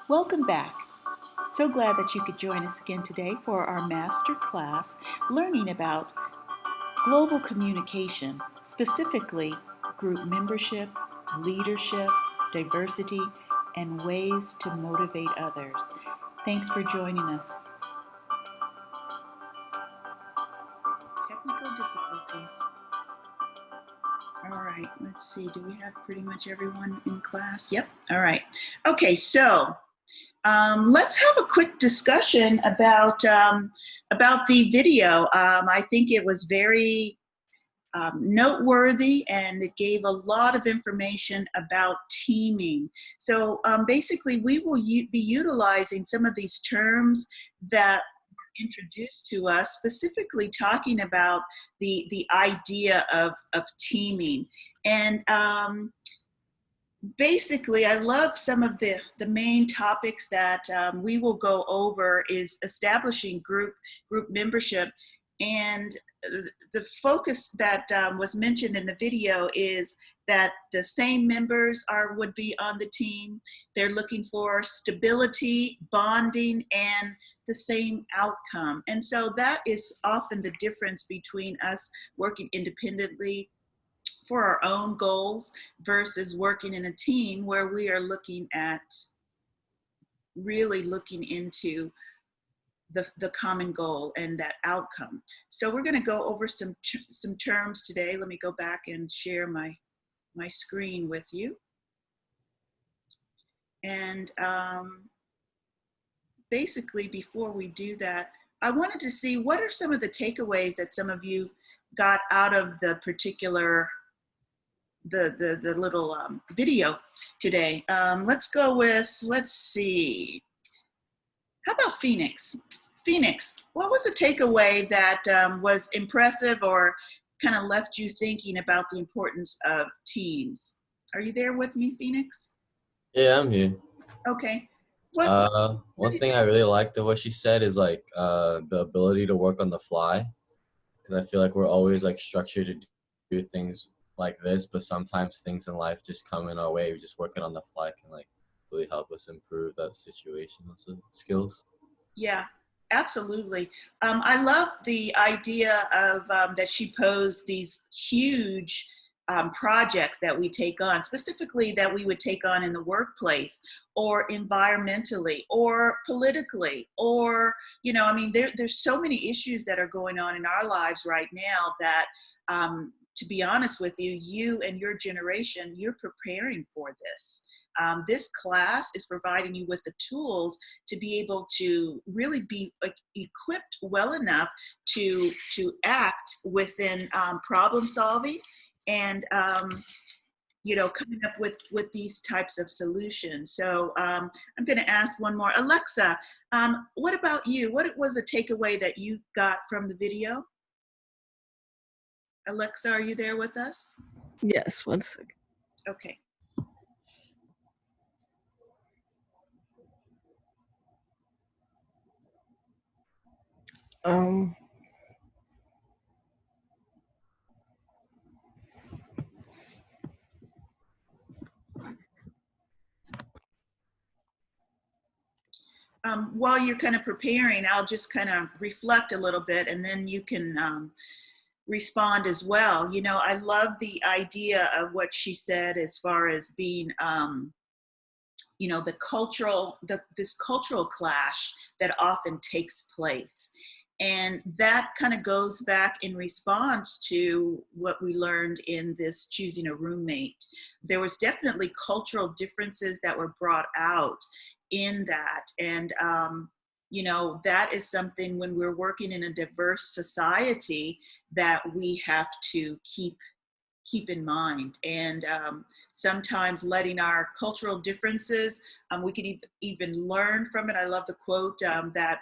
Welcome back. So glad that you could join us again today for our master class learning about global communication, specifically group membership, leadership, diversity, and ways to motivate others. Thanks for joining us. Technical difficulties. All right, let's see. Do we have pretty much everyone in class? Yep. All right. Okay, so let's have a quick discussion about the video. I think it was very noteworthy, and it gave a lot of information about teaming. So basically, we will be utilizing some of these terms that were introduced to us, specifically talking about the idea of teaming. And basically, I love some of the main topics that we will go over is establishing group membership. And the focus that was mentioned in the video is that the same members would be on the team. They're looking for stability, bonding, and the same outcome. And so that is often the difference between us working independently for our own goals versus working in a team where we are really looking into the common goal and that outcome. So we're going to go over some terms today. Let me go back and share my screen with you. And basically, before we do that, I wanted to see what are some of the takeaways that some of you got out of the particular the little video today. Let's go with, let's see. How about Phoenix? Phoenix, what was a takeaway that was impressive or kind of left you thinking about the importance of teams? Are you there with me, Phoenix? Yeah, I'm here. Okay. One thing I really liked of what she said is like the ability to work on the fly, because I feel like we're always like structured to do things like this, but sometimes things in life just come in our way. Just working on the fly can like really help us improve that situational skills. Yeah, absolutely. I love the idea of that she posed these huge projects that we take on, specifically that we would take on in the workplace or environmentally or politically, or, I mean, there's so many issues that are going on in our lives right now that, to be honest with you, you and your generation, you're preparing for this. This class is providing you with the tools to be able to really be equipped well enough to act within problem solving and coming up with these types of solutions. So I'm going to ask one more. Alexa, what about you? What was a takeaway that you got from the video? Alexa, are you there with us? Yes, 1 second. Okay. While you're kind of preparing, I'll just kind of reflect a little bit, and then you can respond as well. I love the idea of what she said as far as being, this cultural clash that often takes place. And that kind of goes back in response to what we learned in this choosing a roommate. There was definitely cultural differences that were brought out in that. And, that is something when we're working in a diverse society that we have to keep in mind. And sometimes letting our cultural differences, we could even learn from it. I love the quote that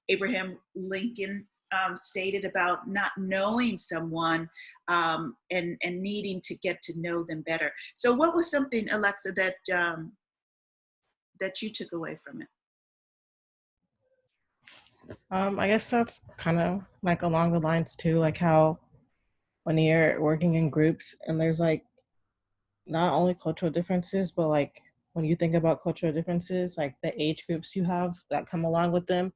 Abraham Lincoln stated about not knowing someone and needing to get to know them better. So what was something, Alexa, that you took away from it? I guess that's kind of like along the lines too, like how when you're working in groups and there's like not only cultural differences, but like when you think about cultural differences, like the age groups you have that come along with them.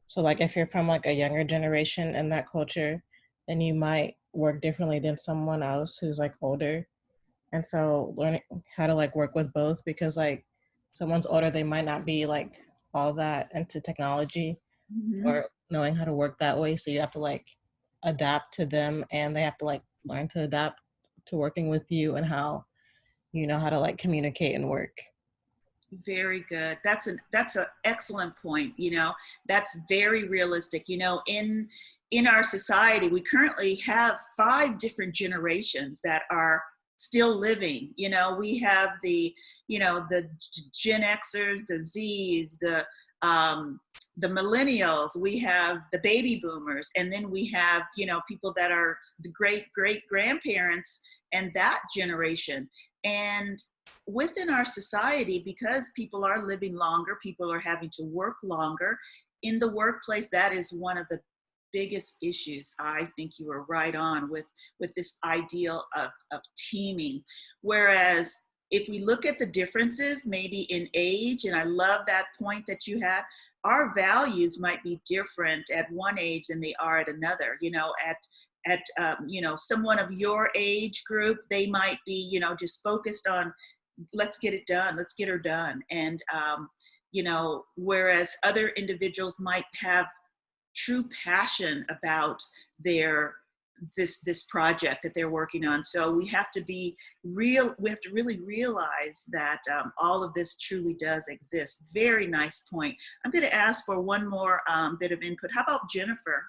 So like if you're from like a younger generation in that culture, then you might work differently than someone else who's like older. And so learning how to like work with both, because like someone's older, they might not be like all that into technology Mhm. or knowing how to work that way. So you have to like adapt to them, and they have to like learn to adapt to working with you, and how you know how to like communicate and work. Very good. That's an excellent point. You know, that's very realistic. You know, in our society, we currently have 5 different generations that are still living. You know, we have the Gen Xers, the Zs, um, the millennials. We have the baby boomers, and then we have people that are the great grandparents and that generation. And within our society, because people are living longer, people are having to work longer in the workplace, that is one of the biggest issues. I think you were right on with this ideal of teaming. Whereas if we look at the differences, maybe in age, and I love that point that you had, our values might be different at one age than they are at another. At someone of your age group, they might be just focused on, let's get it done, let's get her done. And whereas other individuals might have true passion about their this project that they're working on. So we have to be real, we have to really realize that all of this truly does exist. Very nice point. I'm going to ask for one more bit of input. How about Jennifer?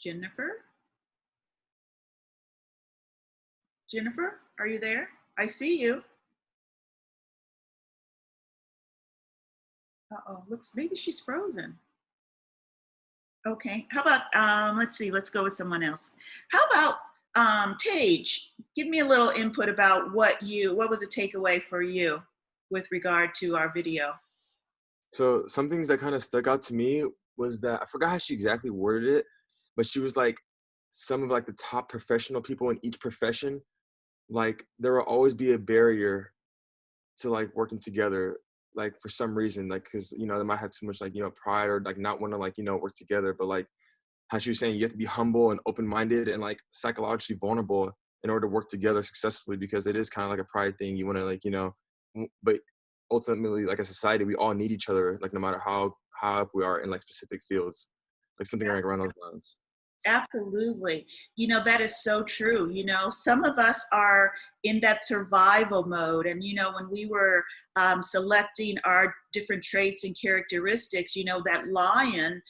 Jennifer? Jennifer, are you there? I see you. Uh-oh, looks, maybe she's frozen. Okay, how about, let's see, let's go with someone else. How about Tage? Give me a little input about what was a takeaway for you with regard to our video. So some things that kind of stuck out to me was that I forgot how she exactly worded it, but she was like, some of like the top professional people in each profession, like there will always be a barrier to like working together, like for some reason, like because they might have too much like pride or like not want to like work together. But like how she was saying, you have to be humble and open-minded and like psychologically vulnerable in order to work together successfully, because it is kind of like a pride thing. You want to like but ultimately, like a society, we all need each other, like no matter how high up we are in like specific fields, like something like around those lines. Absolutely. That is so true. Some of us are in that survival mode. And, when we were selecting our different traits and characteristics, that lion,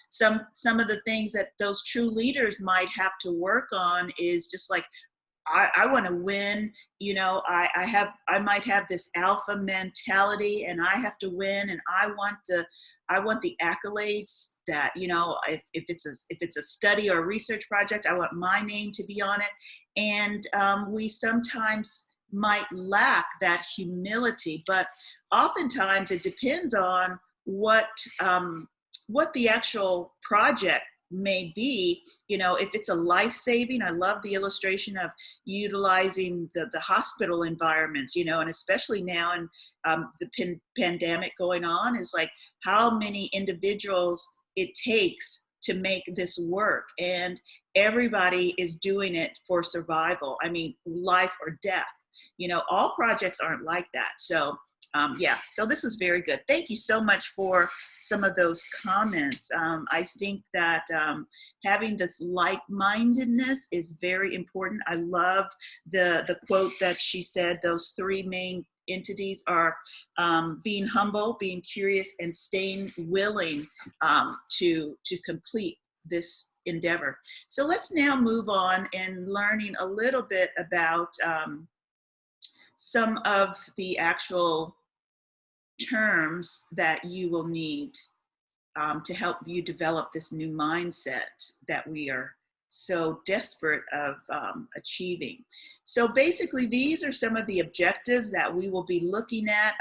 some of the things that those true leaders might have to work on is just like, I want to win. I might have this alpha mentality, and I have to win, and I want the accolades that, if it's a study or a research project, I want my name to be on it. And we sometimes might lack that humility, but oftentimes it depends on what the actual project may be. If it's a life-saving, I love the illustration of utilizing the hospital environments, and especially now in the pandemic going on, is like how many individuals it takes to make this work, and everybody is doing it for survival. I mean, life or death. All projects aren't like that. So so this was very good. Thank you so much for some of those comments. I think that having this like-mindedness is very important. I love the quote that she said. Those 3 main entities are being humble, being curious, and staying willing to complete this endeavor. So let's now move on and learning a little bit about some of the actual terms that you will need to help you develop this new mindset that we are so desperate of achieving. So basically, these are some of the objectives that we will be looking at,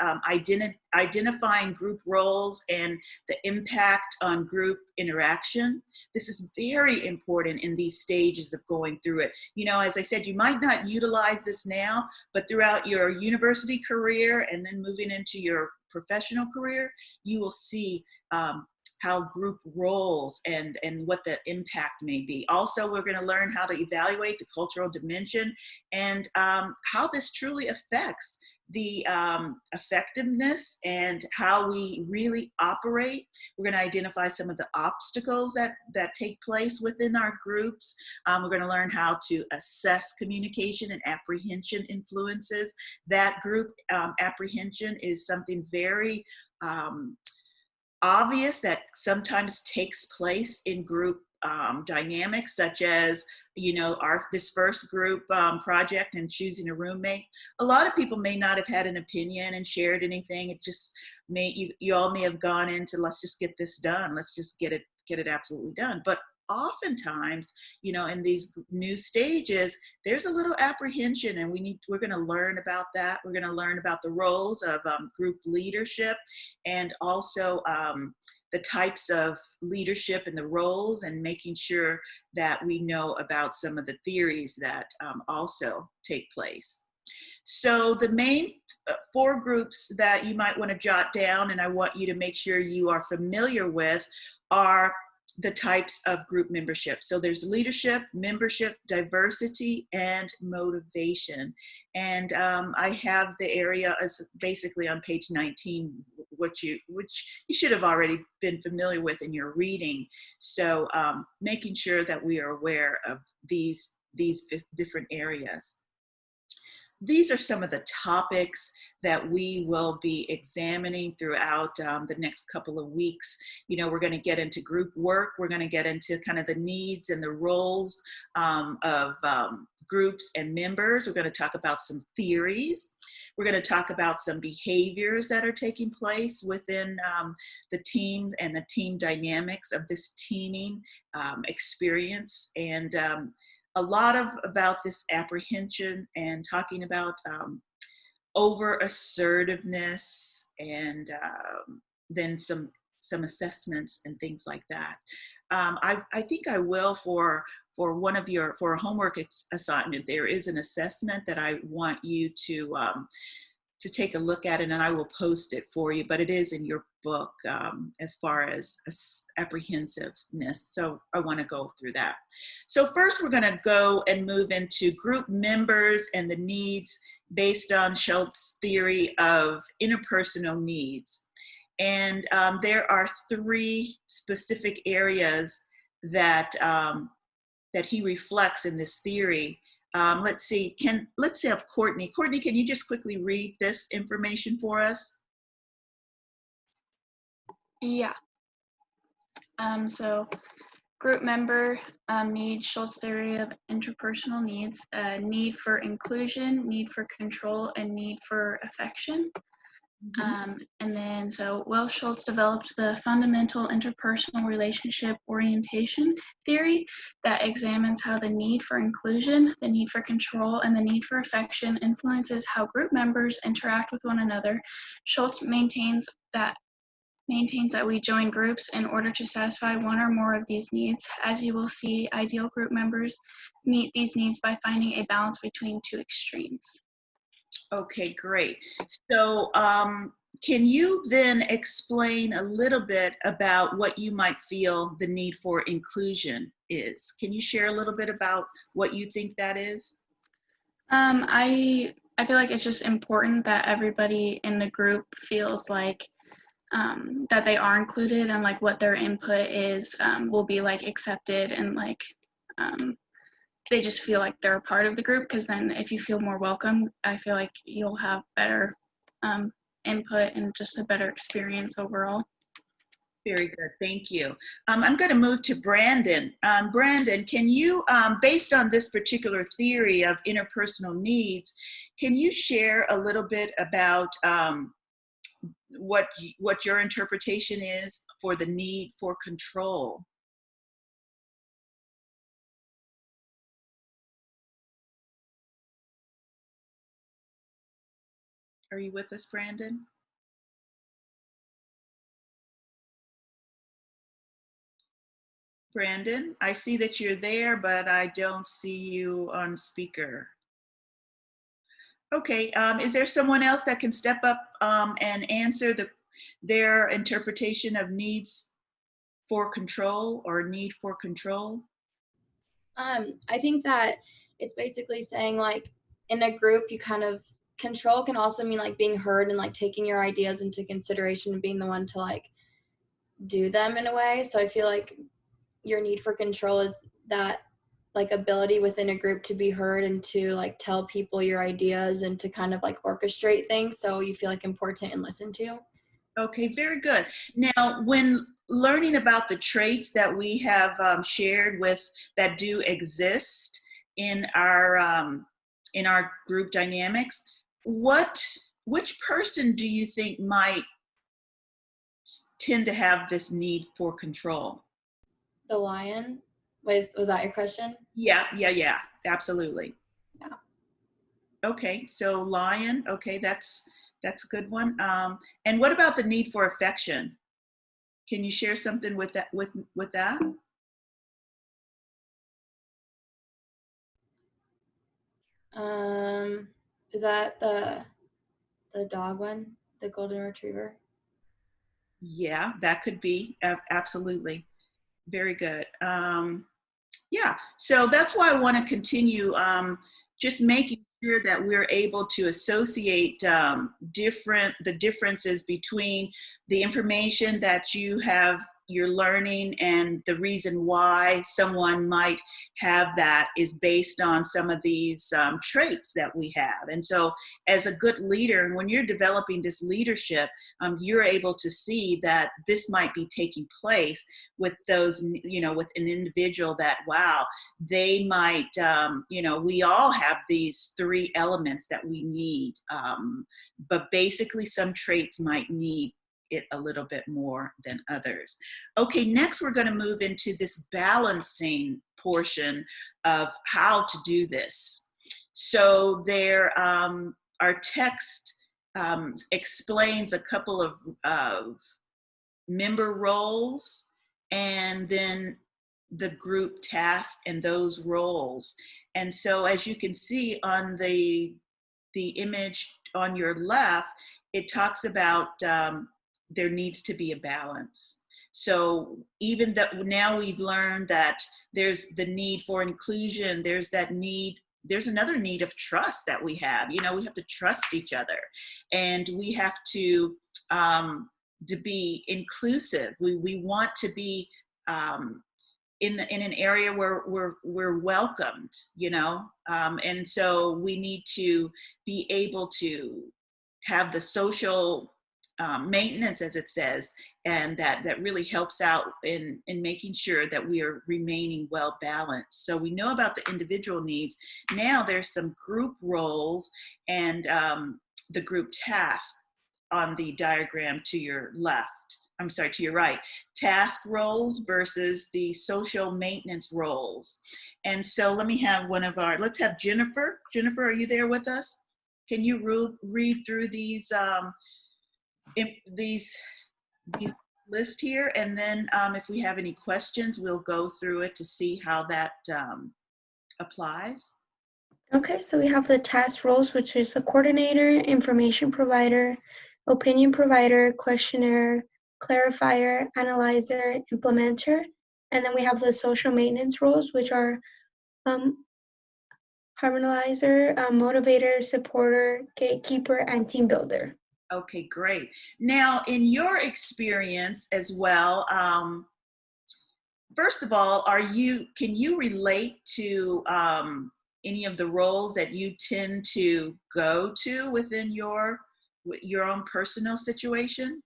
identifying group roles and the impact on group interaction. This is very important in these stages of going through it. You know, as I said, you might not utilize this now, but throughout your university career and then moving into your professional career, you will see how group roles and what the impact may be. Also, we're going to learn how to evaluate the cultural dimension and how this truly affects the effectiveness and how we really operate. We're going to identify some of the obstacles that take place within our groups. We're going to learn how to assess communication and apprehension influences. That group apprehension is something very obvious that sometimes takes place in group dynamics, such as, you know, this first group project and choosing a roommate. A lot of people may not have had an opinion and shared anything. It just you all may have gone into, let's just get this done. Let's just get it absolutely done. But oftentimes, you know, in these new stages, there's a little apprehension, and we're going to learn about that. We're going to learn about the roles of group leadership, and also the types of leadership and the roles, and making sure that we know about some of the theories that also take place. So the main 4 groups that you might want to jot down, and I want you to make sure you are familiar with, are the types of group membership. So there's leadership, membership, diversity, and motivation. And I have the area as basically on page 19, which you should have already been familiar with in your reading. So making sure that we are aware of these different areas. These are some of the topics that we will be examining throughout the next couple of weeks. You know, we're going to get into group work. We're going to get into kind of the needs and the roles of groups and members. We're going to talk about some theories. We're going to talk about some behaviors that are taking place within the team and the team dynamics of this teaming experience, and a lot about this apprehension, and talking about over assertiveness, and then some assessments and things like that. I think I will, for a homework assignment, there is an assessment that I want you to take a look at it, and I will post it for you, but it is in your book as far as apprehensiveness. So I want to go through that. So first we're going to go and move into group members and the needs based on Schultz's theory of interpersonal needs. And there are 3 specific areas that he reflects in this theory. Let's see, let's have Courtney. Courtney, can you just quickly read this information for us? Yeah. So group member need, Schultz's theory of interpersonal needs, need for inclusion, need for control, and need for affection. And then, so Will Schultz developed the fundamental interpersonal relationship orientation theory that examines how the need for inclusion, the need for control, and the need for affection influences how group members interact with one another. Schultz maintains that we join groups in order to satisfy one or more of these needs. As you will see, ideal group members meet these needs by finding a balance between 2 extremes. Okay, great. So can you then explain a little bit about what you might feel the need for inclusion is? Can you share a little bit about what you think that is? I feel like it's just important that everybody in the group feels like that they are included, and like what their input is will be like accepted, and like they just feel like they're a part of the group, because then if you feel more welcome, I feel like you'll have better input and just a better experience overall. Very good, thank you. I'm going to move to Brandon. Brandon, can you, based on this particular theory of interpersonal needs, can you share a little bit about what your interpretation is for the need for control? Are you with us, Brandon? Brandon, I see that you're there, but I don't see you on speaker. Okay, is there someone else that can step up and answer their interpretation of needs for control or need for control? I think that it's basically saying like in a group, you kind of control can also mean like being heard and like taking your ideas into consideration and being the one to like do them in a way. So I feel like your need for control is that like ability within a group to be heard and to like tell people your ideas and to kind of like orchestrate things so you feel like important and listened to. Okay, very good. Now, when learning about the traits that we have shared with that do exist in our group dynamics, which person do you think might tend to have this need for control? The lion. Was that your question? Yeah, absolutely. Yeah. Okay, so lion. Okay, that's a good one. And what about the need for affection? Can you share something with that? With that? Is that the dog one, the golden retriever? Yeah, that could be absolutely. Very good. Yeah, so that's why I want to continue just making sure that we're able to associate the differences between the information that you're learning and the reason why someone might have that is based on some of these traits that we have. And so as a good leader, and when you're developing this leadership, you're able to see that this might be taking place with those, with an individual that, wow, they might, we all have these three elements that we need, but basically some traits might need it a little bit more than others. Okay, next we're going to move into this balancing portion of how to do this. So our text explains a couple of member roles and then the group task and those roles. And so as you can see on the image on your left, it talks about there needs to be a balance. So even that now we've learned that there's the need for inclusion, there's another need of trust that we have. We have to trust each other, and we have to be inclusive. We want to be in an area where we're welcomed, and so we need to be able to have the social maintenance, as it says, and that really helps out in making sure that we are remaining well balanced. So we know about the individual needs. Now there's some group roles and the group task on the diagram to your to your right. Task roles versus the social maintenance roles. And so let's have Jennifer. Jennifer, are you there with us? Can you read through these list here, and then if we have any questions, we'll go through it to see how that applies. Okay, so we have the task roles, which is the coordinator, information provider, opinion provider, questionnaire, clarifier, analyzer, implementer, and then we have the social maintenance roles, which are harmonizer, motivator, supporter, gatekeeper, and team builder. Okay, great. Now, in your experience as well, first of all, can you relate to any of the roles that you tend to go to within your own personal situation?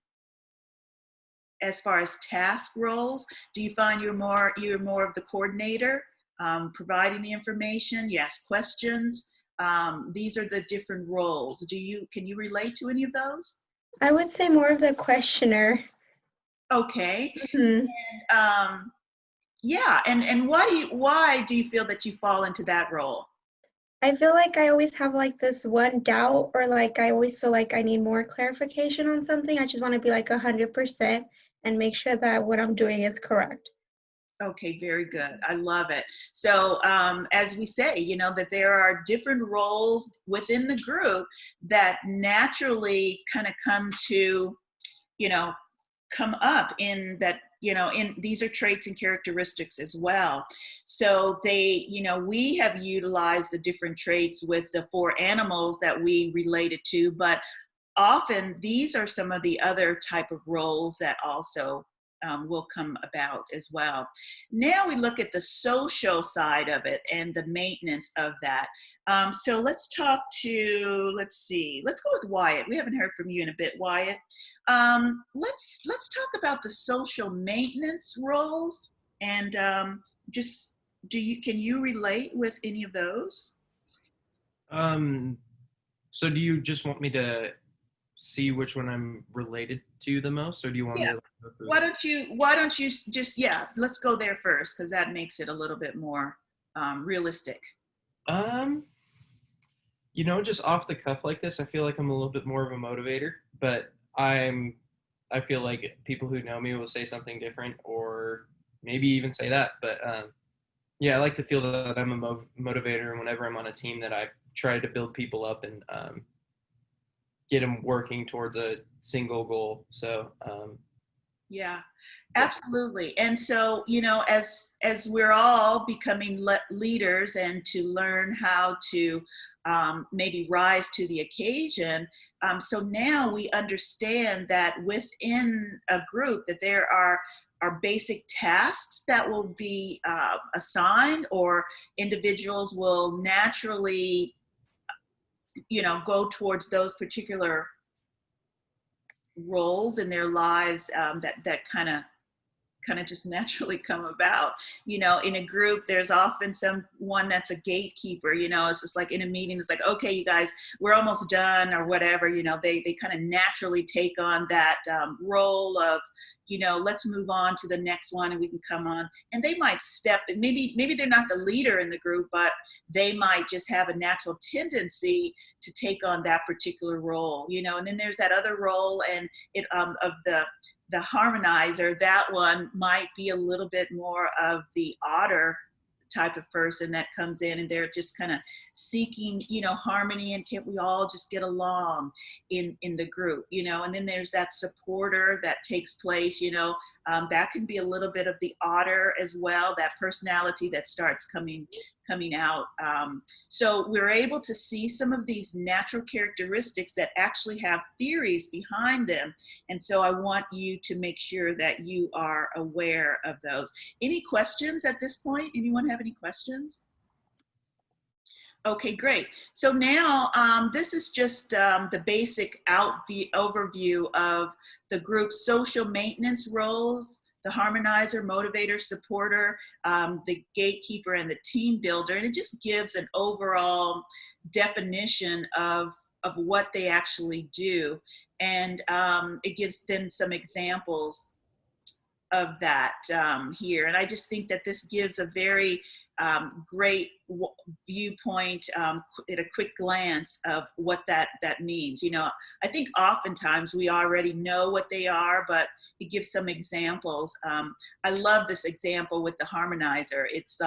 As far as task roles, do you find you're more of the coordinator, providing the information, you ask questions? These are the different roles. Can you relate to any of those? I would say more of the questioner. Okay. Mm-hmm. And, yeah, and why do you feel that you fall into that role? I feel like I always have like this one doubt, or like I always feel like I need more clarification on something. I just want to be like 100% and make sure that what I'm doing is correct. Okay, very good. I love it. So, as we say, you know, that there are different roles within the group that naturally kind of come to, you know, come up in that, you know, in these are traits and characteristics as well. So they, you know, we have utilized the different traits with the 4 animals that we related to, but often these are some of the other type of roles that also will come about as well. Now we look at the social side of it and the maintenance of that. So let's talk to, let's see, let's go with Wyatt. We haven't heard from you in a bit, Wyatt. Let's talk about the social maintenance roles, and just can you relate with any of those? So do you just want me to see which one I'm related to the most, or do you want me Yeah. to go through? Why don't you just, yeah, let's go there first, because that makes it a little bit more realistic. You know, just off the cuff like this, I feel like I'm a little bit more of a motivator, but I feel like people who know me will say something different, or maybe even say that. But yeah, I like to feel that I'm a motivator, and whenever I'm on a team, that I try to build people up and get them working towards a single goal. So Yeah, absolutely. And so, you know, as we're all becoming leaders and to learn how to maybe rise to the occasion, so now we understand that within a group that there are basic tasks that will be assigned, or individuals will naturally, you know, go towards those particular roles in their lives, that kind of just naturally come about. You know, in a group, there's often someone that's a gatekeeper. You know, it's just like in a meeting, it's like, okay, you guys, we're almost done, or whatever. You know, they kind of naturally take on that role of, you know, let's move on to the next one and we can come on. And they might step, maybe they're not the leader in the group, but they might just have a natural tendency to take on that particular role, you know. And then there's that other role, and it of the harmonizer. That one might be a little bit more of the otter type of person that comes in, and they're just kind of seeking, you know, harmony, and can't we all just get along in the group, you know. And then there's that supporter that takes place, you know, that can be a little bit of the otter as well, that personality that starts coming out. So we're able to see some of these natural characteristics that actually have theories behind them. And so I want you to make sure that you are aware of those. Any questions at this point? Anyone have any questions? Okay, great. So now this is just the basic overview of the group's social maintenance roles: the harmonizer, motivator, supporter, the gatekeeper, and the team builder. And it just gives an overall definition of what they actually do. And it gives then some examples of that here. And I just think that this gives a very great viewpoint at a quick glance of what that means. You know, I think oftentimes we already know what they are, but it gives some examples. I love this example with the harmonizer. It's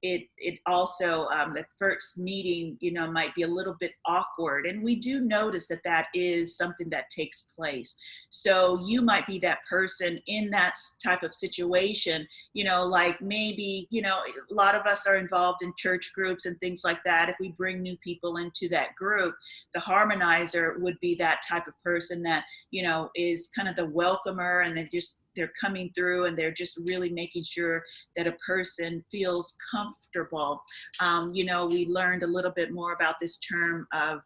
it also, the first meeting, you know, might be a little bit awkward. And we do notice that that is something that takes place. So you might be that person in that type of situation, you know, like maybe, you know, a lot of us are involved in church groups and things like that. If we bring new people into that group, the harmonizer would be that type of person that, you know, is kind of the welcomer, and they're coming through and they're just really making sure that a person feels comfortable. You know, we learned a little bit more about this term of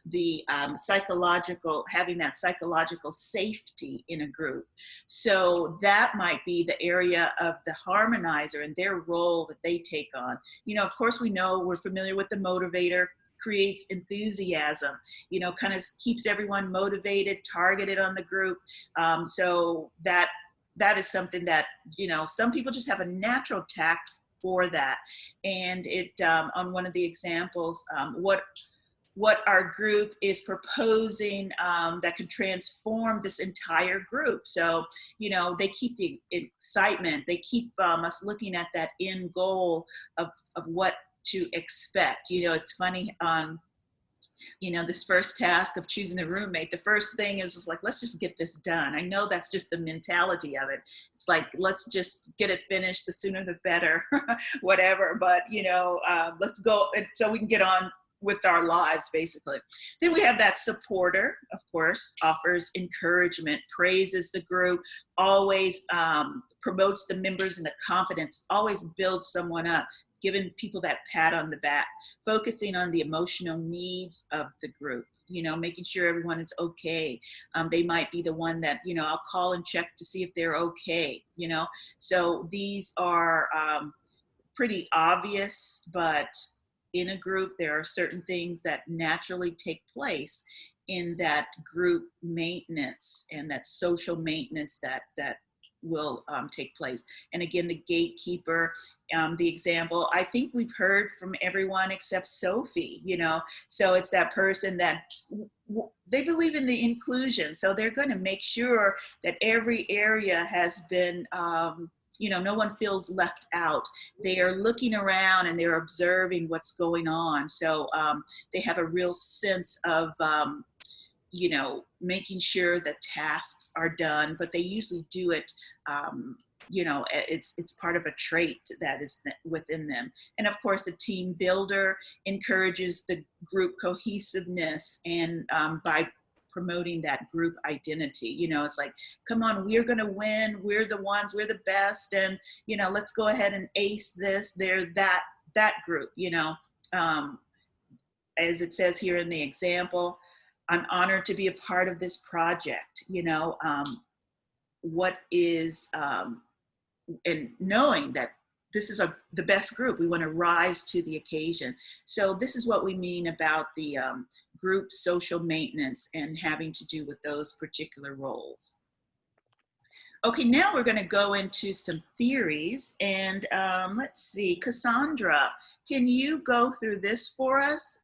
the having that psychological safety in a group. So that might be the area of the harmonizer and their role that they take on. You know, of course, we're familiar with the motivator, creates enthusiasm, you know, kind of keeps everyone motivated, targeted on the group. So that is something that, you know, some people just have a natural tact for that. And it on one of the examples, what our group is proposing that could transform this entire group. So, you know, they keep the excitement, they keep us looking at that end goal of what to expect. You know, it's funny, you know, this first task of choosing a roommate, the first thing is just like, let's just get this done. I know that's just the mentality of it. It's like, let's just get it finished, the sooner the better, whatever. But, you know, let's go so we can get on with our lives, basically. Then we have that supporter, of course, offers encouragement, praises the group, always promotes the members and the confidence, always builds someone up, giving people that pat on the back, focusing on the emotional needs of the group, you know, making sure everyone is okay. They might be the one that, you know, I'll call and check to see if they're okay, you know. So these are pretty obvious, but in a group, there are certain things that naturally take place in that group maintenance and that social maintenance that will take place. And again, the gatekeeper, the example, I think we've heard from everyone except Sophie, you know, so it's that person that they believe in the inclusion. So they're going to make sure that every area has been, you know, no one feels left out. They are looking around and they're observing what's going on. So they have a real sense of, you know, making sure that tasks are done, but they usually do it, you know, it's part of a trait that is within them. And of course, a team builder encourages the group cohesiveness and by promoting that group identity. You know, it's like, come on, we're going to win. We're the ones, we're the best. And, you know, let's go ahead and ace this. They're that group, you know, as it says here in the example, I'm honored to be a part of this project, you know, what is, and knowing that this is the best group, we want to rise to the occasion. So this is what we mean about the group social maintenance and having to do with those particular roles. Okay, now we're going to go into some theories, and let's see, Cassandra, can you go through this for us?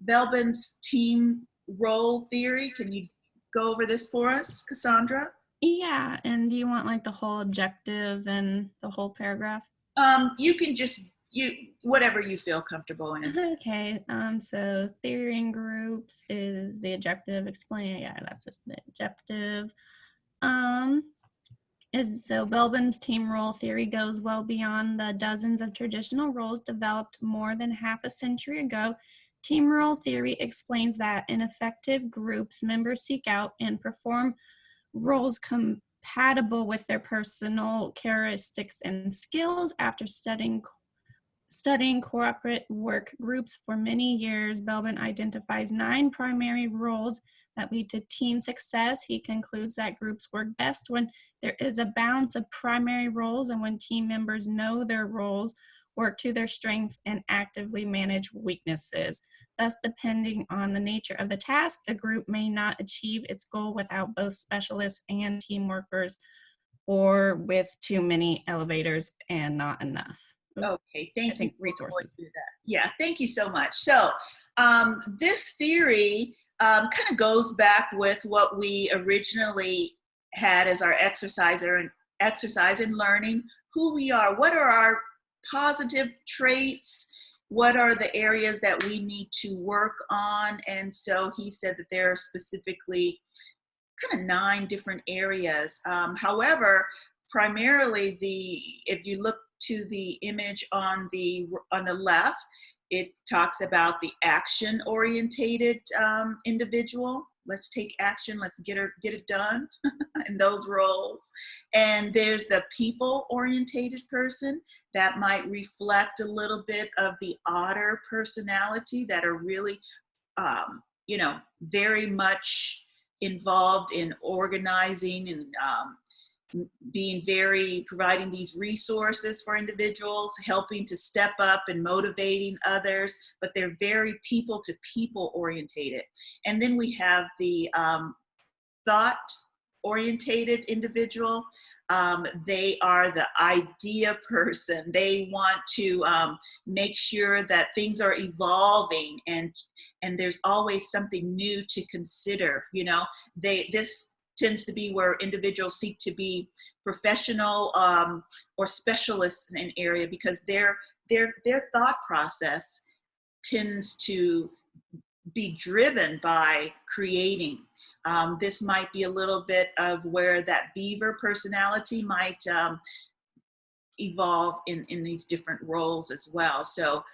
Belbin's team role theory, can you go over this for us, Cassandra? Yeah, and do you want like the whole objective and the whole paragraph? You can just, whatever you feel comfortable in. Okay, so theory in groups is the objective, explain, yeah, that's just the objective. So Belbin's team role theory goes well beyond the dozens of traditional roles developed more than half a century ago. Team role theory explains that in effective groups, members seek out and perform roles compatible with their personal characteristics and skills. After studying corporate work groups for many years, Belbin identifies 9 primary roles that lead to team success. He concludes that groups work best when there is a balance of primary roles and when team members know their roles, work to their strengths, and actively manage weaknesses. Thus, depending on the nature of the task, a group may not achieve its goal without both specialists and team workers, or with too many elevators and not enough. Okay, thank you. Resources. Yeah, thank you so much. So this theory kind of goes back with what we originally had as our exercise in learning who we are, what are our positive traits, what are the areas that we need to work on. And so he said that there are specifically kind of 9 different areas. However, primarily if you look to the image on the left, it talks about the action-orientated individual. Let's take action, let's get it done in those roles. And there's the people-orientated person that might reflect a little bit of the otter personality that are really, you know, very much involved in organizing and providing these resources for individuals, helping to step up and motivating others, but they're very people to people orientated. And then we have the thought orientated individual. They are the idea person. They want to make sure that things are evolving, and there's always something new to consider. You know, this tends to be where individuals seek to be professional or specialists in an area, because their thought process tends to be driven by creating. This might be a little bit of where that beaver personality might evolve in these different roles as well. So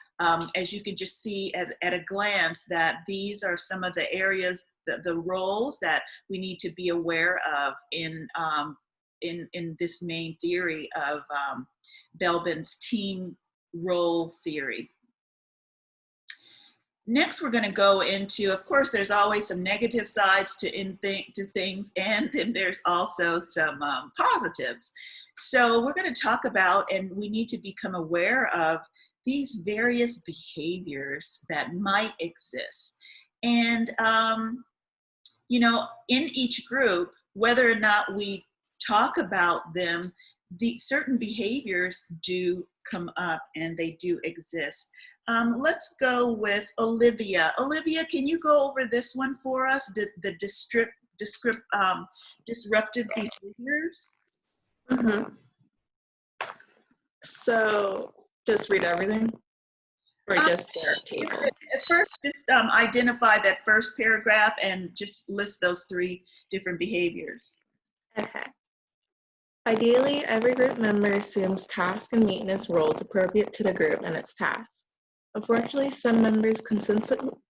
as you can just see at a glance, that these are some of the areas, the roles that we need to be aware of in this main theory of Belbin's team role theory. Next, we're going to go into, of course, there's always some negative sides to things, and then there's also some positives. So we're going to talk about, and we need to become aware of, these various behaviors that might exist. And, you know, in each group, whether or not we talk about them, the certain behaviors do come up and they do exist. Let's go with Olivia. Olivia, can you go over this one for us, the disruptive behaviors? Mm-hmm. So just read everything, or just the table? First, just identify that first paragraph and just list those 3 different behaviors. Okay. Ideally, every group member assumes tasks and maintenance roles appropriate to the group and its tasks. Unfortunately, some members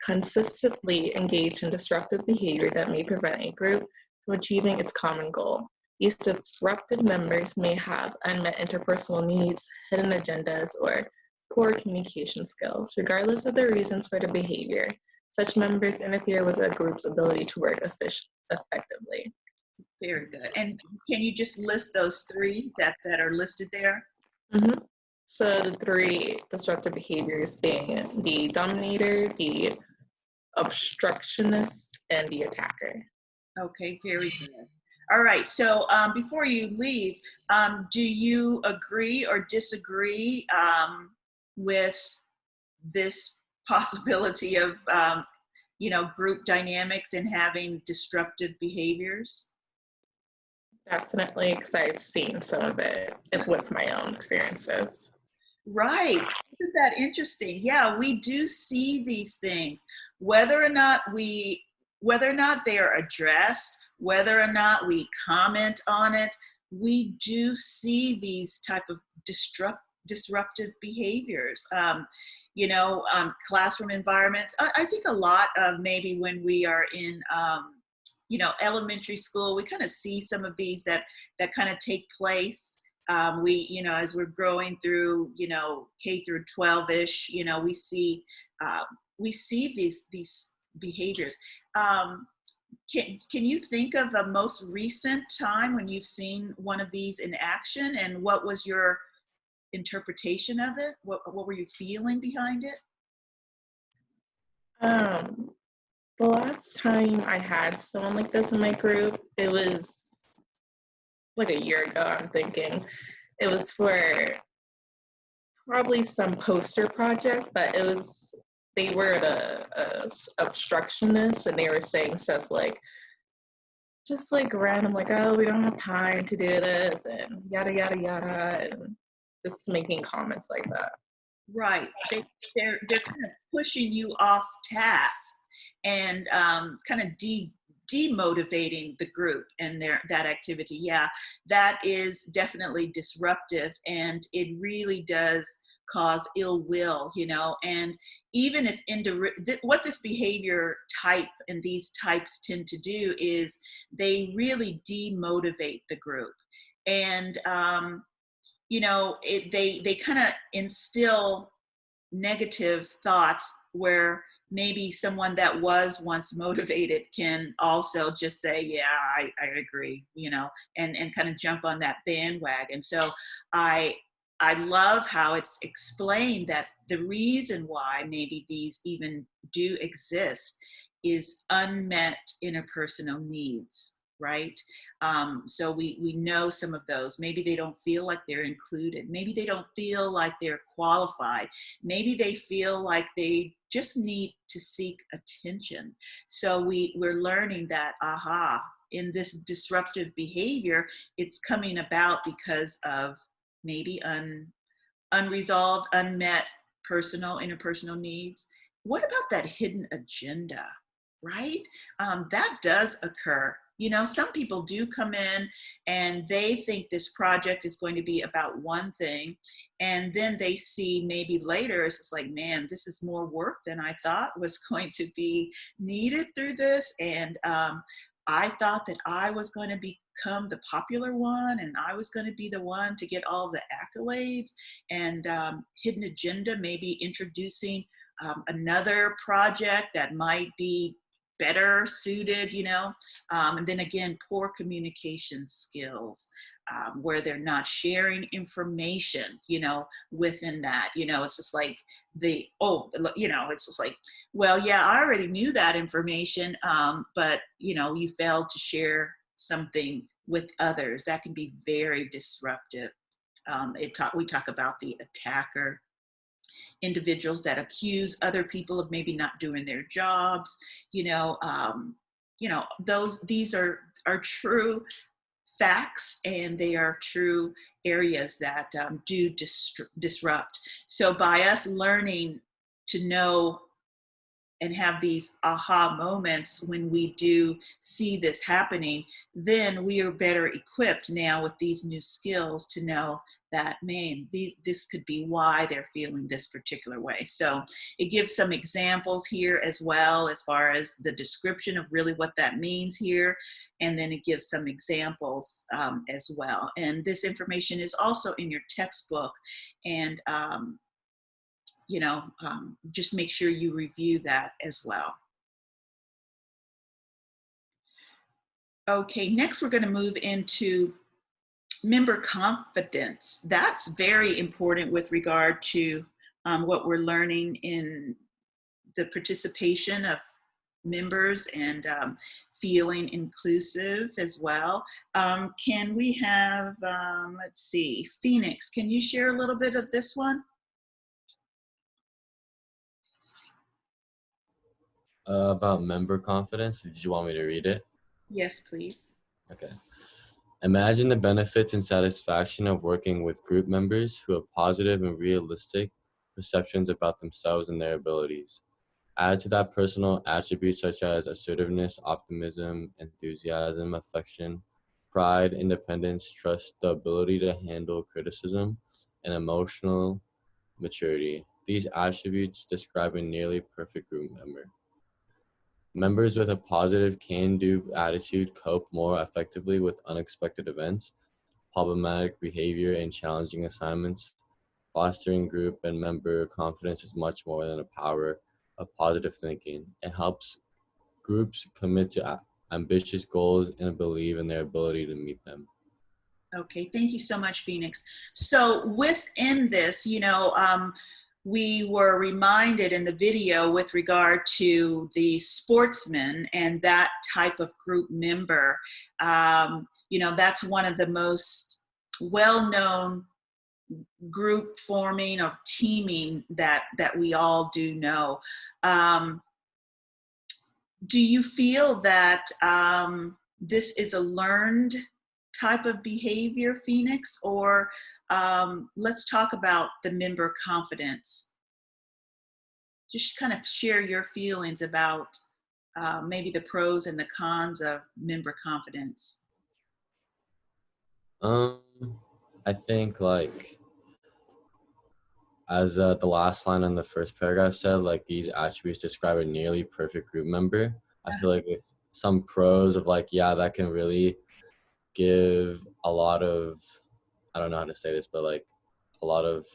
consistently engage in disruptive behavior that may prevent a group from achieving its common goal. These disrupted members may have unmet interpersonal needs, hidden agendas, or poor communication skills. Regardless of the reasons for the behavior, such members interfere with a group's ability to work effectively. Very good. And can you just list those 3 that are listed there? Mm-hmm. So the 3 disruptive behaviors being the dominator, the obstructionist, and the attacker. Okay, very good. All right, so before you leave, do you agree or disagree with this possibility of, you know, group dynamics and having disruptive behaviors? Definitely, because I've seen some of it with my own experiences. Right. Isn't that interesting? Yeah, we do see these things, whether or not they are addressed, whether or not we comment on it, we do see these type of disruptive behaviors. You know, classroom environments. I think a lot of maybe when we are in you know, elementary school, we kind of see some of these that kind of take place. We, you know, as we're growing through, you know, K through 12-ish, you know, we see these behaviors. Can you think of a most recent time when you've seen one of these in action, and what was your interpretation of it? What were you feeling behind it? The last time I had someone like this in my group, it was like a year ago, I'm thinking. It was for probably some poster project, but they were a obstructionist, and they were saying stuff like, just like random, like, oh, we don't have time to do this, and yada, yada, yada, and just making comments like that. Right. They're kind of pushing you off task and kind of demotivating the group and that activity. Yeah, that is definitely disruptive, and it really does cause ill will, you know. And even if what this behavior type and these types tend to do is they really demotivate the group. And you know, they kind of instill negative thoughts where maybe someone that was once motivated can also just say, yeah, I agree, you know, and kind of jump on that bandwagon. So I love how it's explained that the reason why maybe these even do exist is unmet interpersonal needs. right? So we know some of those. Maybe they don't feel like they're included. Maybe they don't feel like they're qualified. Maybe they feel like they just need to seek attention. So we're learning that, in this disruptive behavior, it's coming about because of maybe unresolved, unmet interpersonal needs. What about that hidden agenda, right? That does occur. Some people do come in and they think this project is going to be about one thing, and then they see maybe later it's just like, man, this is more work than I thought was going to be needed through this. And I thought that I was going to become the popular one, and I was going to be the one to get all the accolades. And hidden agenda, maybe introducing another project that might be better suited, and then again, poor communication skills, where they're not sharing information, within that, it's just like it's just like, well, yeah, I already knew that information, but you failed to share something with others. That can be very disruptive. We talk about the attacker, individuals that accuse other people of maybe not doing their jobs. These are true facts, and they are true areas that do disrupt. So by us learning to know and have these aha moments when we do see this happening, then we are better equipped now with these new skills to know that, man, this could be why they're feeling this particular way. So it gives some examples here as well, as far as the description of really what that means here. And then it gives some examples as well. And this information is also in your textbook. And just make sure you review that as well. Okay, next we're going to move into member confidence. That's very important with regard to what we're learning in the participation of members and feeling inclusive as well. Can we have, let's see, Phoenix, can you share a little bit of this one? About member confidence, did you want me to read it? Yes, please. Okay. Imagine the benefits and satisfaction of working with group members who have positive and realistic perceptions about themselves and their abilities. Add to that personal attributes such as assertiveness, optimism, enthusiasm, affection, pride, independence, trust, the ability to handle criticism, and emotional maturity. These attributes describe a nearly perfect group member. Members with a positive can-do attitude cope more effectively with unexpected events, problematic behavior, and challenging assignments. Fostering group and member confidence is much more than a power of positive thinking. It helps groups commit to ambitious goals and believe in their ability to meet them. Okay, thank you so much, Phoenix. So within this, we were reminded in the video with regard to the sportsman and that type of group member. That's one of the most well-known group forming or teaming that we all do know. Do you feel that this is a learned type of behavior, Phoenix, or let's talk about the member confidence? Just kind of share your feelings about maybe the pros and the cons of member confidence. I think as the last line on the first paragraph said, these attributes describe a nearly perfect group member. I feel like with some pros of that can really give a lot of, I don't know how to say this, but a lot of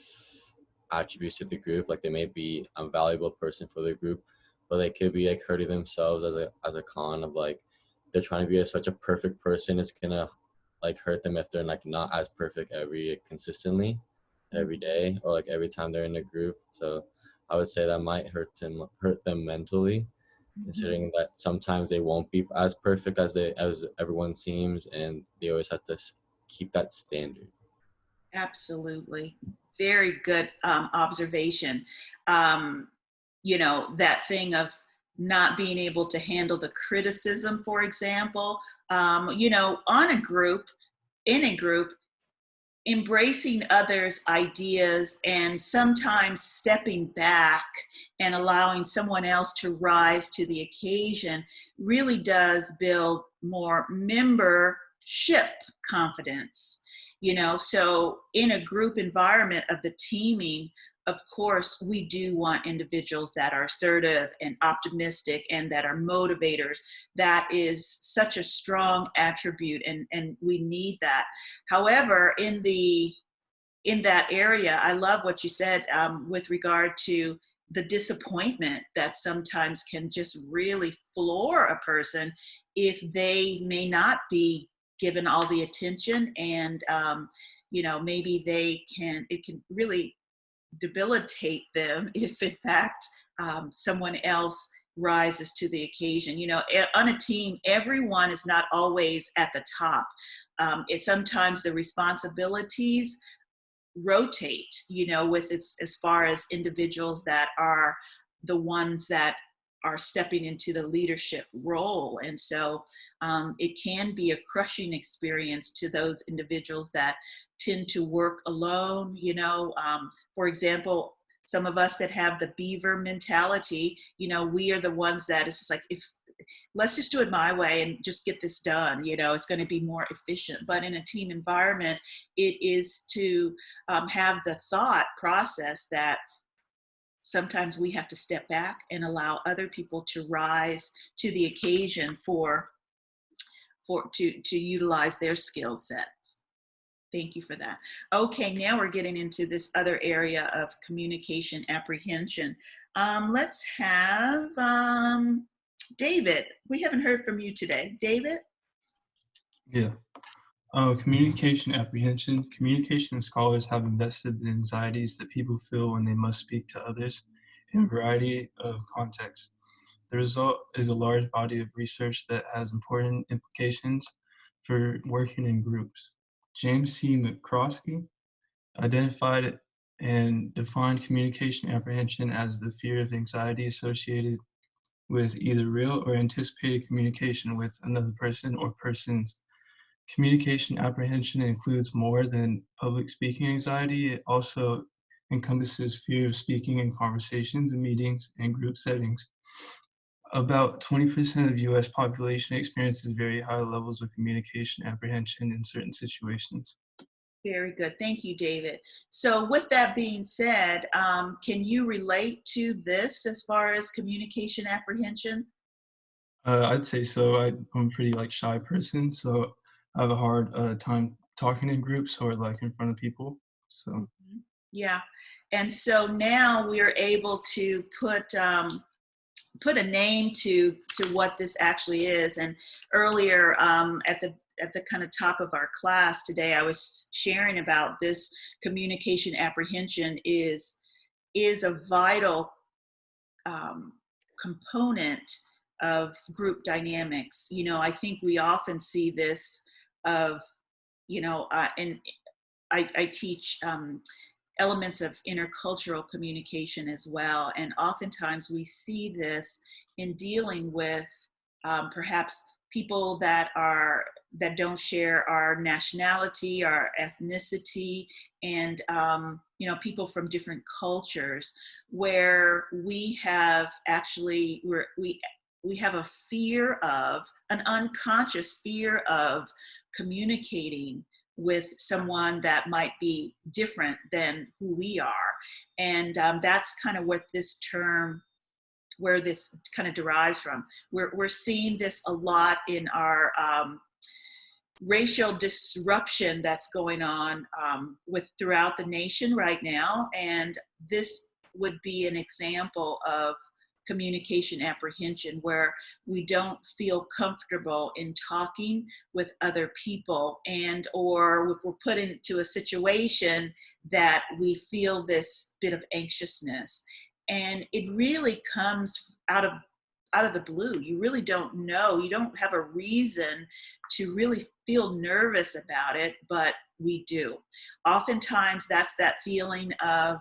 attributes to the group. They may be a valuable person for the group, but they could be hurting themselves as a con of they're trying to be such a perfect person. It's gonna hurt them if they're not as perfect consistently every day, or every time they're in a group. So I would say that might hurt them mentally. considering that sometimes they won't be as perfect as everyone seems, and they always have to keep that standard. Absolutely. Very good observation. You know, that thing of not being able to handle the criticism, for example, you know, in a group, embracing others' ideas and sometimes stepping back and allowing someone else to rise to the occasion really does build more membership confidence. You know, so in a group environment of the teaming, of course, we do want individuals that are assertive and optimistic and that are motivators. That is such a strong attribute, and we need that. However, in that area, I love what you said with regard to the disappointment that sometimes can just really floor a person if they may not be given all the attention, and you know, maybe it can really debilitate them if in fact someone else rises to the occasion. You know, on a team, everyone is not always at the top. Sometimes the responsibilities rotate, you know, with as far as individuals that are the ones that are stepping into the leadership role. And so it can be a crushing experience to those individuals that tend to work alone. You know, for example, some of us that have the beaver mentality, you know, we are the ones that it's just like, let's just do it my way and just get this done. You know, it's going to be more efficient. But in a team environment, it is to have the thought process that sometimes we have to step back and allow other people to rise to the occasion to utilize their skill sets. Thank you for that. Okay, now we're getting into this other area of communication apprehension. Let's have David. We haven't heard from you today. David? Yeah. Communication apprehension. Communication scholars have invested the anxieties that people feel when they must speak to others in a variety of contexts. The result is a large body of research that has important implications for working in groups. James C. McCroskey identified and defined communication apprehension as the fear of anxiety associated with either real or anticipated communication with another person or persons. Communication apprehension includes more than public speaking anxiety. It also encompasses fear of speaking in conversations and meetings and group settings. About 20% of US population experiences very high levels of communication apprehension in certain situations. Very good. Thank you, David. So with that being said, can you relate to this as far as communication apprehension? I'd say so. I'm a pretty shy person, so I have a hard time talking in groups or in front of people. So yeah, and so now we're able to put a name to what this actually is. And earlier at the kind of top of our class today, I was sharing about this communication apprehension is a vital component of group dynamics. You know, I think we often see this of, you know, and I teach elements of intercultural communication as well. And oftentimes we see this in dealing with perhaps people that don't share our nationality, our ethnicity, and you know, people from different cultures, where we have actually we have a fear of, an unconscious fear of communicating with someone that might be different than who we are. And that's kind of what this term, where this kind of derives from. We're seeing this a lot in our racial disruption that's going on throughout the nation right now. And this would be an example of communication apprehension, where we don't feel comfortable in talking with other people, and or if we're put into a situation that we feel this bit of anxiousness. And it really comes out of out of the blue. You really don't know. You don't have a reason to really feel nervous about it, but we do. Oftentimes, that's that feeling of,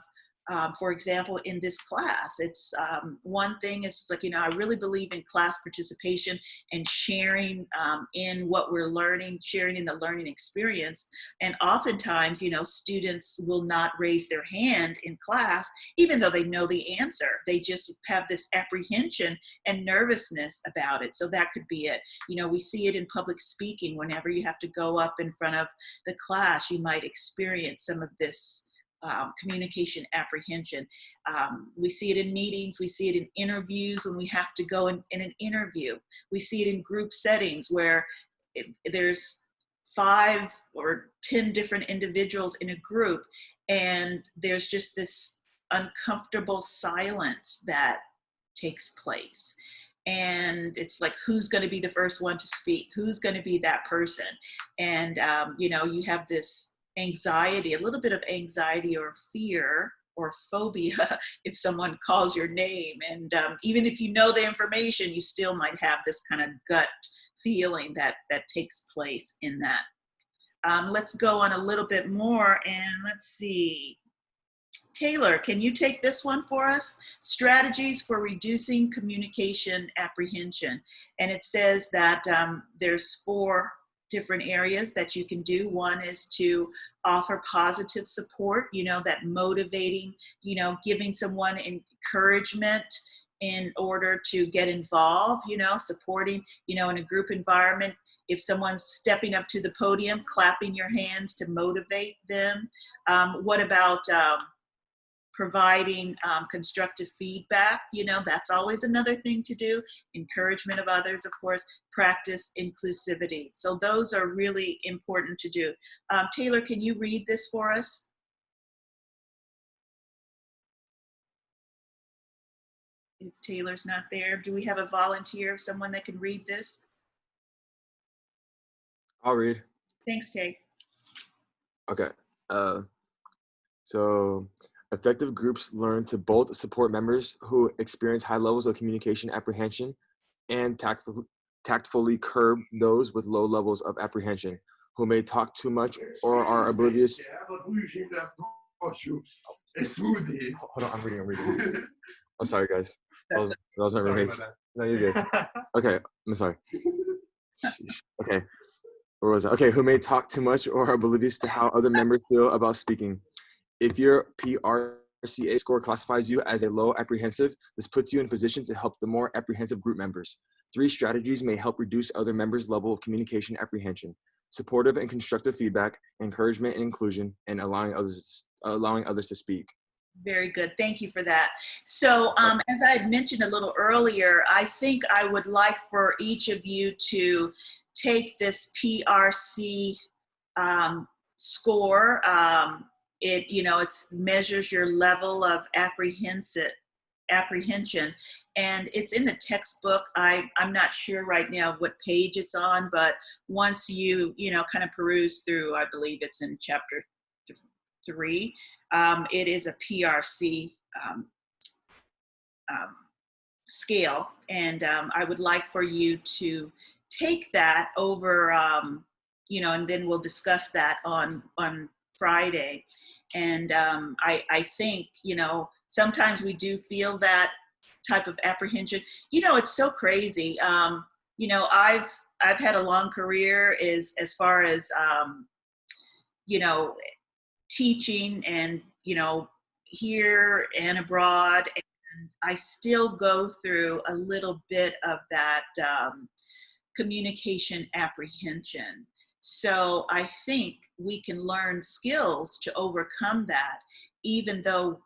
for example, in this class, it's one thing is, it's like, I really believe in class participation and sharing in what we're learning, sharing in the learning experience. And oftentimes, students will not raise their hand in class, even though they know the answer. They just have this apprehension and nervousness about it. So that could be it. We see it in public speaking. Whenever you have to go up in front of the class, you might experience some of this communication apprehension. We see it in meetings. We see it in interviews when we have to go in an interview. We see it in group settings where there's 5 or 10 different individuals in a group, and there's just this uncomfortable silence that takes place. And it's like, who's going to be the first one to speak? Who's going to be that person? And, you have this anxiety, a little bit of anxiety or fear or phobia if someone calls your name. And even if you know the information, you still might have this kind of gut feeling that takes place in that. Let's go on a little bit more, and let's see. Taylor, can you take this one for us? Strategies for reducing communication apprehension. And it says that there's 4 different areas that you can do. One is to offer positive support, that motivating, giving someone encouragement in order to get involved, supporting, in a group environment. If someone's stepping up to the podium, clapping your hands to motivate them. What about providing constructive feedback? That's always another thing to do. Encouragement of others, of course. Practice inclusivity. So those are really important to do. Taylor, can you read this for us? If Taylor's not there, do we have a volunteer, someone that can read this? I'll read. Thanks, Tay. Okay. So effective groups learn to both support members who experience high levels of communication apprehension and tactfully curb those with low levels of apprehension who may talk too much or are oblivious. Hold on, I'm reading. I'm sorry, guys. That was my roommates. No, you're good. Okay, I'm sorry. Okay, where was I? Okay, who may talk too much or are oblivious to how other members feel about speaking. If your PRCA score classifies you as a low apprehensive, this puts you in position to help the more apprehensive group members. 3 strategies may help reduce other members' level of communication apprehension: supportive and constructive feedback, encouragement and inclusion, and allowing others to speak. Very good. Thank you for that. So as I had mentioned a little earlier, I think I would like for each of you to take this PRC score. It measures your level of apprehension, and it's in the textbook. I'm not sure right now what page it's on, but once you kind of peruse through, I believe it's in chapter 3. It is a PRC scale, and I would like for you to take that over, and then we'll discuss that on Friday. And I think, sometimes we do feel that type of apprehension. It's so crazy. I've had a long career as far as, teaching and, here and abroad. And I still go through a little bit of that communication apprehension. So I think we can learn skills to overcome that, even though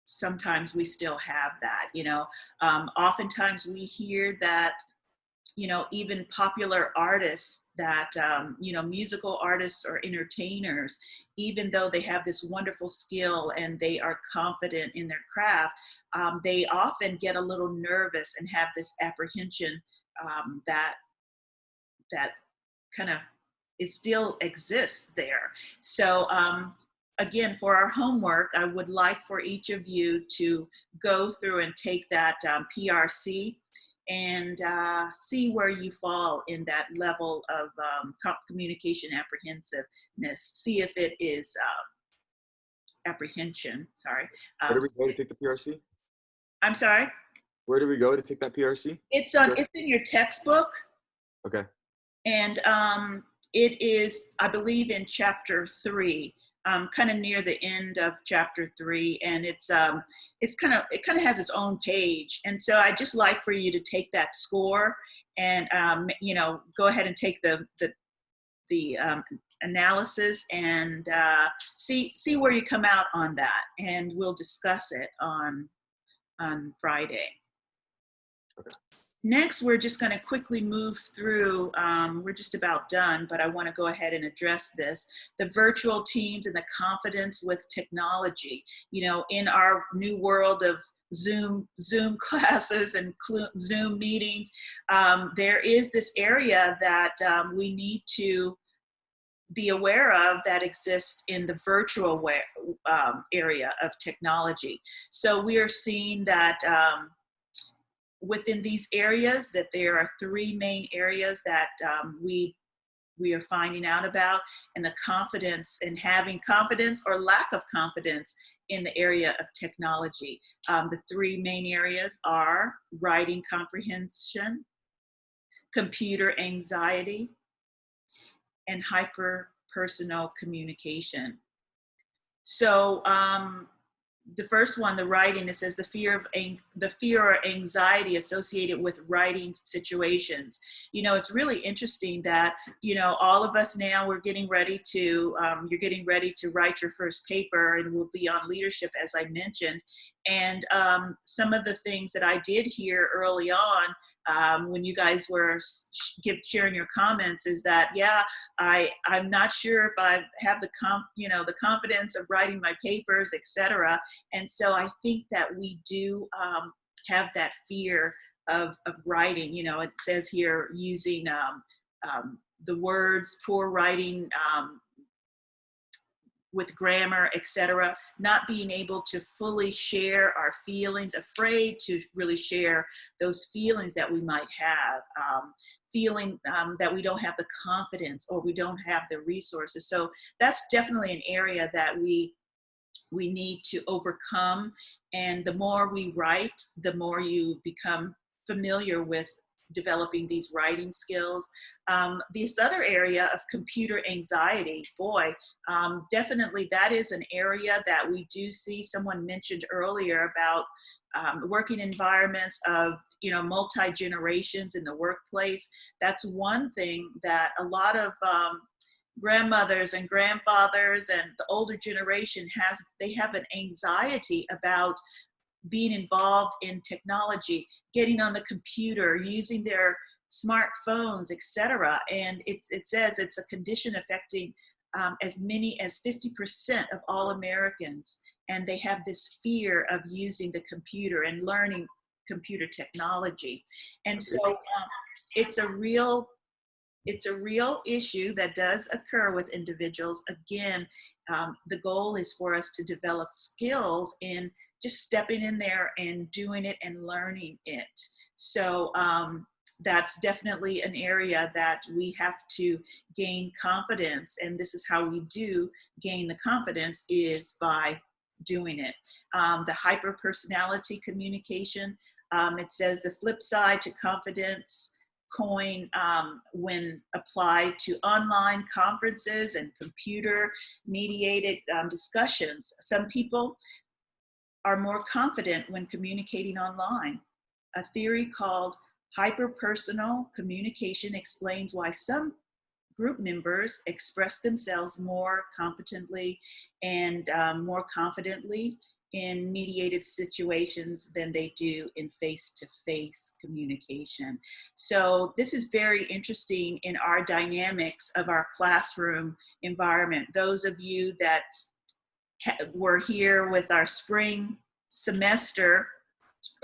sometimes we still have that. Oftentimes we hear that, even popular artists that, musical artists or entertainers, even though they have this wonderful skill and they are confident in their craft, they often get a little nervous and have this apprehension that kind of, it still exists there. So again, for our homework, I would like for each of you to go through and take that PRC and see where you fall in that level of communication apprehensiveness. See if it is apprehension, sorry. Where do we go to take the PRC? I'm sorry? Where do we go to take that PRC? It's in your textbook. Okay. And it is, I believe, in chapter 3, kind of near the end of chapter 3, and it kind of has its own page. And so I just like for you to take that score and go ahead and take the analysis and see where you come out on that, and we'll discuss it on Friday. Okay. Next, we're just going to quickly move through, we're just about done, but I want to go ahead and address this, the virtual teams and the confidence with technology. You know, in our new world of Zoom classes and Zoom meetings, there is this area that we need to be aware of that exists in the virtual area of technology. So we are seeing that within these areas, that there are 3 main areas that we are finding out about, and the confidence and having confidence or lack of confidence in the area of technology. The 3 main areas are writing comprehension, computer anxiety, and hyper-personal communication. So the first one, the writing, it says the fear or anxiety associated with writing situations. You know, it's really interesting that, you know, all of us now, we're getting ready to, you're getting ready to write your first paper, and we'll be on leadership, as I mentioned. And some of the things that I did hear early on when you guys were sharing your comments is that, yeah, I'm not sure if I have the confidence of writing my papers, etc. And so I think that we do have that fear of writing. You know, it says here using the words, poor writing, with grammar, etc., not being able to fully share our feelings, afraid to really share those feelings that we might have, feeling that we don't have the confidence or we don't have the resources. So that's definitely an area that we need to overcome. And the more we write, the more you become familiar with developing these writing skills. This other area of computer anxiety, boy, definitely that is an area that we do see. Someone mentioned earlier about working environments of, you know, multi-generations in the workplace. That's one thing that a lot of grandmothers and grandfathers and the older generation they have an anxiety about being involved in technology, getting on the computer, using their smartphones, etc. And it says it's a condition affecting as many as 50% of all Americans. And they have this fear of using the computer and learning computer technology. And so it's a real issue that does occur with individuals. Again, the goal is for us to develop skills in just stepping in there and doing it and learning it. So that's definitely an area that we have to gain confidence. And this is how we do gain the confidence, is by doing it. The hyper-personality communication, it says the flip side to confidence coin when applied to online conferences and computer mediated discussions. Some people are more confident when communicating online. A theory called hyperpersonal communication explains why some group members express themselves more competently and more confidently in mediated situations than they do in face-to-face communication. So this is very interesting in our dynamics of our classroom environment. Those of you that were here with our spring semester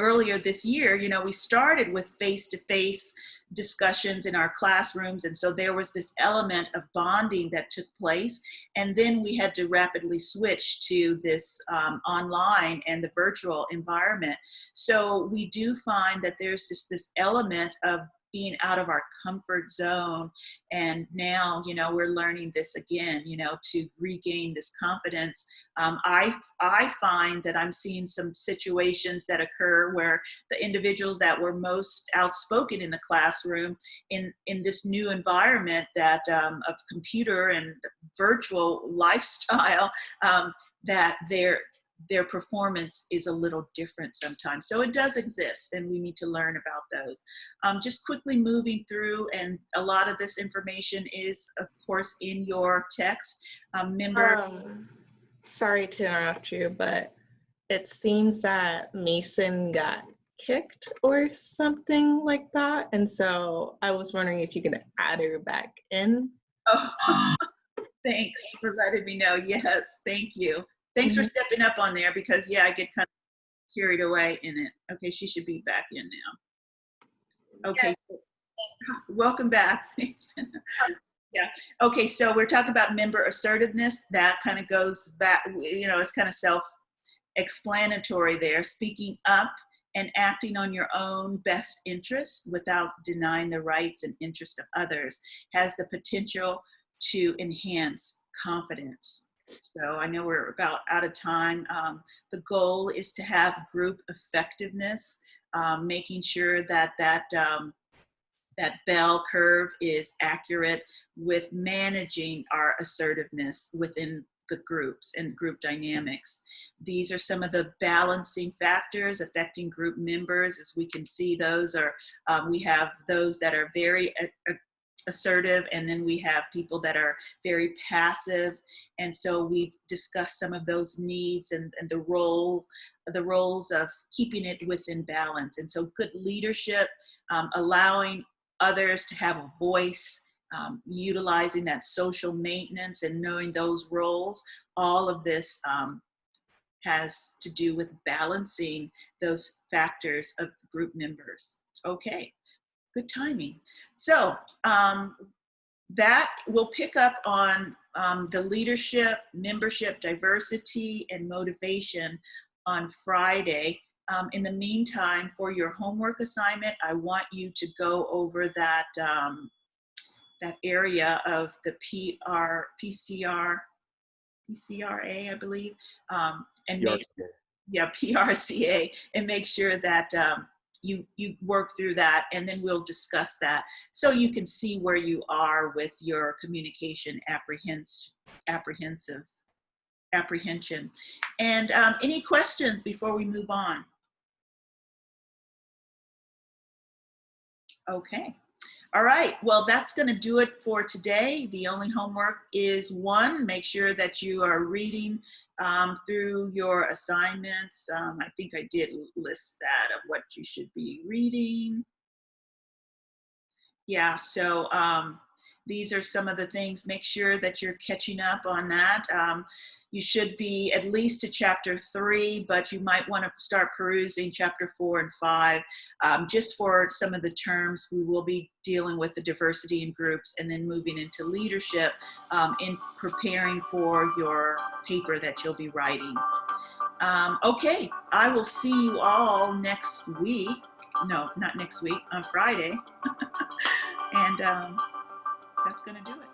earlier this year, you know, we started with face-to-face discussions in our classrooms. And so there was this element of bonding that took place. And then we had to rapidly switch to this online and the virtual environment. So we do find that there's this element of being out of our comfort zone. And now, you know, we're learning this again, you know, to regain this confidence. I find that I'm seeing some situations that occur where the individuals that were most outspoken in the classroom in this new environment that of computer and virtual lifestyle, that their performance is a little different sometimes. So it does exist, and we need to learn about those. Just quickly moving through, and a lot of this information is, of course, in your text. Sorry to interrupt you, but it seems that Mason got kicked or something like that. And so I was wondering if you could add her back in. Oh, thanks for letting me know. Yes, thank you. Thanks for stepping up on there, because yeah, I get kind of carried away in it. Okay, she should be back in now. Okay, welcome back. Yeah. Okay, so we're talking about member assertiveness. That kind of goes back, you know, it's kind of self-explanatory there. Speaking up and acting on your own best interests without denying the rights and interests of others has the potential to enhance confidence. So I know we're about out of time. The goal is to have group effectiveness, making sure that that bell curve is accurate with managing our assertiveness within the groups and group dynamics. These are some of the balancing factors affecting group members. As we can see, those are, we have those that are very assertive, and then we have people that are very passive. And so we've discussed some of those needs and the roles of keeping it within balance. And so good leadership, allowing others to have a voice, utilizing that social maintenance and knowing those roles, all of this has to do with balancing those factors of group members. Okay. Good timing. So that will pick up on the leadership, membership, diversity, and motivation on Friday. In the meantime, for your homework assignment, I want you to go over that that area of the PCRA, I believe, and PRCA, and make sure that you work through that, and then we'll discuss that so you can see where you are with your communication apprehension. And any questions before we move on? Okay. All right, well, that's going to do it for today. The only homework is one, make sure that you are reading through your assignments. I think I did list that of what you should be reading. Yeah, so these are some of the things. Make sure that you're catching up on that. You should be at least to chapter 3, but you might want to start perusing chapter 4 and 5. Just for some of the terms, we will be dealing with the diversity in groups and then moving into leadership in preparing for your paper that you'll be writing. Okay, I will see you all next week. No, not next week, on Friday. And that's going to do it.